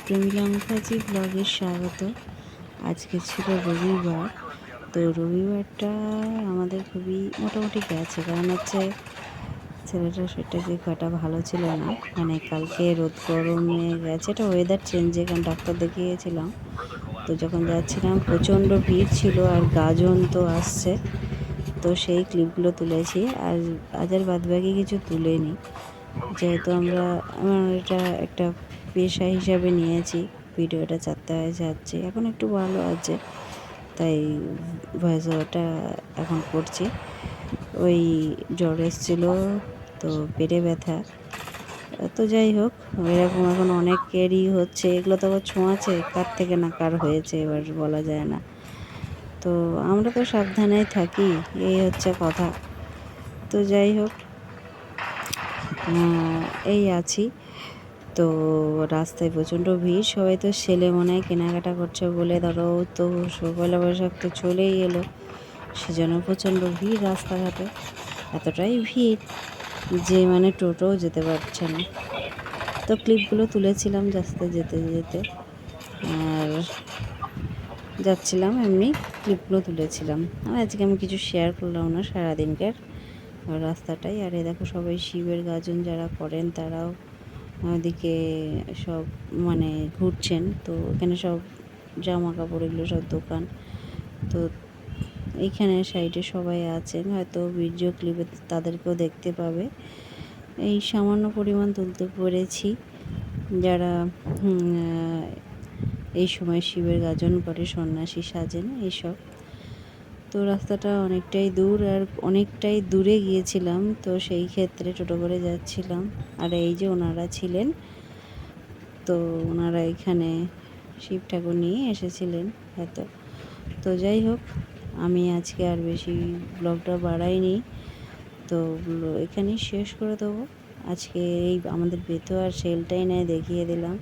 প্রমীলা মুখার্জি ব্লগে স্বাগত। আজকে ছিল রবিবার, তো রবিবারটা আমাদের খুবই মোটামুটি গেছে, কারণ হচ্ছে ছেলেটার শরীরটা কটা ভালো ছিল না, মানে কালকে রোদ গরমে গেছে, এটা ওয়েদার চেঞ্জে, কারণ ডাক্তার দেখিয়েছিলাম। তো যখন যাচ্ছিলাম প্রচণ্ড ভিড় ছিল, আর গাজন তো আসছে, তো সেই ক্লিপগুলো তুলেছি। আর আজ বাদবাকি কিছু তুলিনি, যেহেতু আমার এটা একটা পেশা হিসাবে নিয়েছি। ভিডিওটা চারটে যাচ্ছে, এখন একটু ভালো আছে, তাই ভয়েস ওভারটা এখন করছি। ওই জ্বর এসেছিলো, তো পেটে ব্যথা, তো যাই হোক, এরকম এখন অনেকেরই হচ্ছে। এগুলো তো আবার ছোঁয়াচে, কার থেকে না কার হয়েছে এবার বলা যায় না। তো আমরা তো সাবধানেই থাকি, এই হচ্ছে কথা। তো যাই হোক, এই আছি। তো রাস্তায় প্রচণ্ড ভিড়, সবাই তো ছেলে মনে হয় কেনাকাটা করছে বলে, ধরো তো পয়লা বৈশাখ তো চলেই এলো, সেজন্য প্রচণ্ড ভিড় রাস্তাঘাটে। এতটাই ভিড় যে মানে টোটোও যেতে পারছে না। তো ক্লিপগুলো তুলেছিলাম রাস্তা যেতে যেতে, আর যাচ্ছিলাম এমনি ক্লিপগুলো তুলেছিলাম। আর আজকে আমি কিছু শেয়ার করলাম না সারাদিনকার রাস্তাটাই। আর এ দেখো, সবাই শিবের গাজন যারা করেন তারাও ওদিকে সব মানে ঘুরছেন। তো এখানে সব জামা কাপড় এগুলো সব দোকান। তো এইখানে সাইডে সবাই আছেন, হয়তো ভিডিও ক্লিপে তাদেরকেও দেখতে পাবে। এই সামান্য পরিমাণ তুলতে পেরেছি, যারা এই সময় শিবের গাজন করে, সন্ন্যাসী সাজেন এইসব। তো রাস্তাটা অনেকটাই দূর, আর অনেকটাই দূরে গিয়েছিলাম, তো সেই ক্ষেত্রে টোটো করে যাচ্ছিলাম। আর এই যে ওনারা ছিলেন, তো ওনারা এখানে শিব ঠাকুর নিয়ে এসেছিলেন হয়তো। তো যাই হোক, আমি আজকে আর বেশি ব্লগটা বাড়াইনি, তো এখানেই শেষ করে দেবো। আজকে এই আমাদের বেতোয়ার সেলটাই নেয় দেখিয়ে দিলাম।